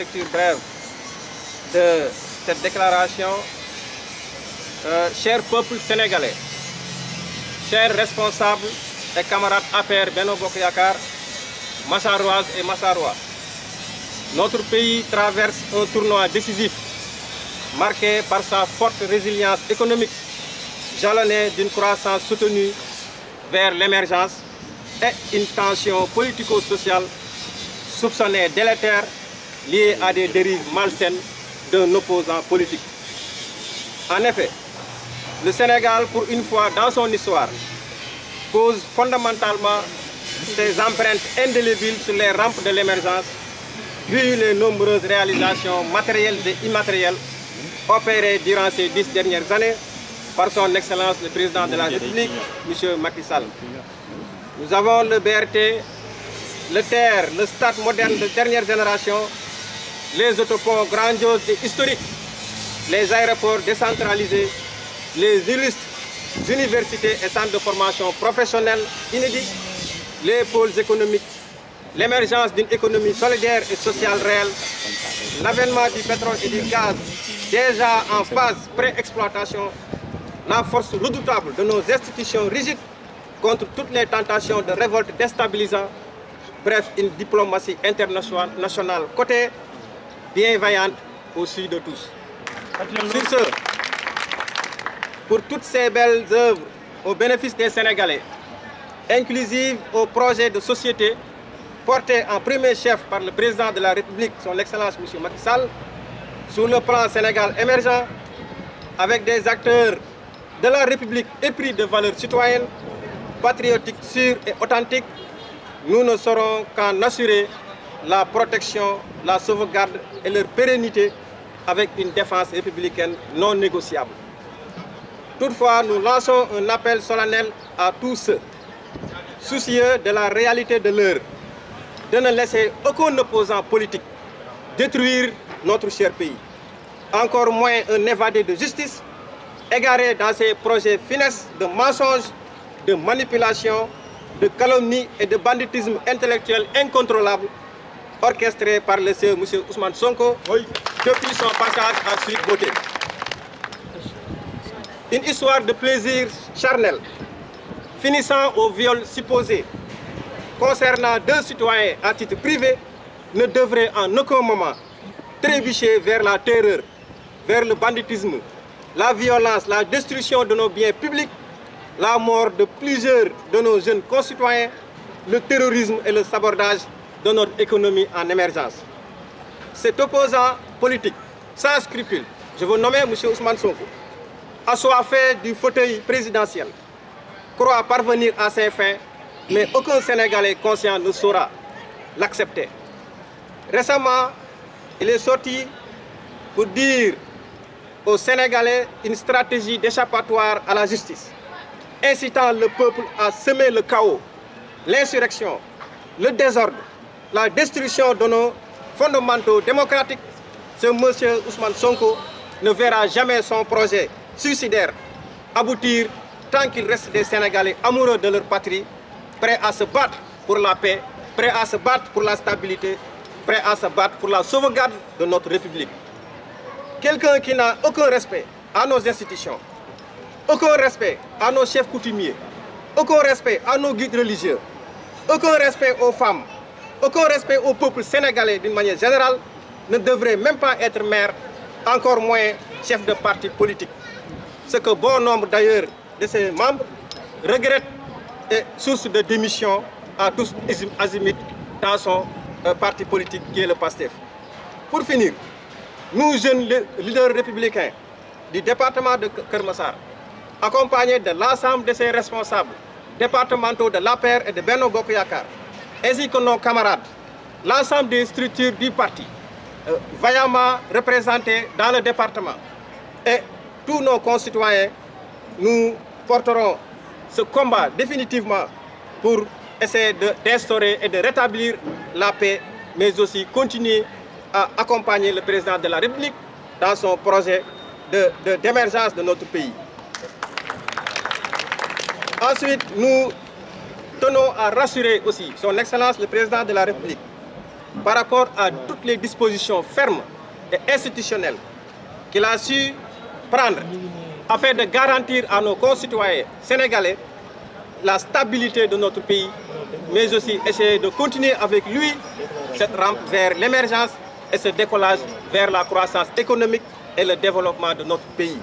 Lecture brève de cette déclaration. Cher peuple sénégalais, chers responsables et camarades APR Benno Bokk Yakaar, Massaroises et Massarois, notre pays traverse un tournoi décisif marqué par sa forte résilience économique, jalonnée d'une croissance soutenue vers l'émergence et une tension politico-sociale soupçonnée délétère liée à des dérives malsaines d'un opposant politique. En effet, le Sénégal, pour une fois dans son histoire, pose fondamentalement ses empreintes indélébiles sur les rampes de l'émergence, vu les nombreuses réalisations matérielles et immatérielles opérées durant ces 10 dernières années par son Excellence le Président de la République, M. Macky Sall. Nous avons le BRT, le TER, le stade moderne de dernière génération, les autoponts grandioses et historiques, les aéroports décentralisés, les illustres universités et centres de formation professionnelle inédits, les pôles économiques, l'émergence d'une économie solidaire et sociale réelle, l'avènement du pétrole et du gaz déjà en phase pré-exploitation, la force redoutable de nos institutions rigides contre toutes les tentations de révolte déstabilisant, bref, une diplomatie internationale cotée, bienveillante au sud de tous. Sur ce, pour toutes ces belles œuvres au bénéfice des Sénégalais, inclusives aux projets de société portés en premier chef par le Président de la République, son Excellence M. Macky Sall, sur le plan Sénégal émergent, avec des acteurs de la République épris de valeurs citoyennes, patriotiques, sûres et authentiques, nous ne saurons qu'en assurer la protection, la sauvegarde et leur pérennité avec une défense républicaine non négociable. Toutefois, nous lançons un appel solennel à tous ceux soucieux de la réalité de l'heure, de ne laisser aucun opposant politique détruire notre cher pays. Encore moins un évadé de justice, égaré dans ses projets finesses de mensonges, de manipulation, de calomnie et de banditisme intellectuel incontrôlable, orchestré par le CEO M. Ousmane Sonko depuis son passage à Sweet Beauté. Une histoire de plaisir charnel, finissant au viol supposé, concernant 2 citoyens à titre privé, ne devrait en aucun moment trébucher vers la terreur, vers le banditisme, la violence, la destruction de nos biens publics, la mort de plusieurs de nos jeunes concitoyens, le terrorisme et le sabordage de notre économie en émergence. Cet opposant politique, sans scrupule, je veux nommer M. Ousmane Sonko, assoiffé du fauteuil présidentiel, croit parvenir à ses fins, mais aucun Sénégalais conscient ne saura l'accepter. Récemment, il est sorti pour dire aux Sénégalais une stratégie d'échappatoire à la justice, incitant le peuple à semer le chaos, l'insurrection, le désordre, la destruction de nos fondamentaux démocratiques. Ce monsieur Ousmane Sonko ne verra jamais son projet suicidaire aboutir tant qu'il reste des Sénégalais amoureux de leur patrie, prêts à se battre pour la paix, prêts à se battre pour la stabilité, prêts à se battre pour la sauvegarde de notre République. Quelqu'un qui n'a aucun respect à nos institutions, aucun respect à nos chefs coutumiers, aucun respect à nos guides religieux, aucun respect aux femmes, aucun respect au peuple sénégalais d'une manière générale, ne devrait même pas être maire, encore moins chef de parti politique. Ce que bon nombre d'ailleurs de ses membres regrettent est source de démission à tous azimuts dans son parti politique qui est le PASTEF. Pour finir, nous jeunes leaders républicains du département de Keur Massar, accompagnés de l'ensemble de ses responsables départementaux de l'APR et de Benno Bokk Yakaar, ainsi que nos camarades, l'ensemble des structures du parti, vaillamment représentés dans le département, et tous nos concitoyens, nous porterons ce combat définitivement pour essayer d'instaurer et de rétablir la paix, mais aussi continuer à accompagner le président de la République dans son projet d'émergence de notre pays. Ensuite, nous tenons à rassurer aussi son Excellence le Président de la République par rapport à toutes les dispositions fermes et institutionnelles qu'il a su prendre afin de garantir à nos concitoyens sénégalais la stabilité de notre pays, mais aussi essayer de continuer avec lui cette rampe vers l'émergence et ce décollage vers la croissance économique et le développement de notre pays.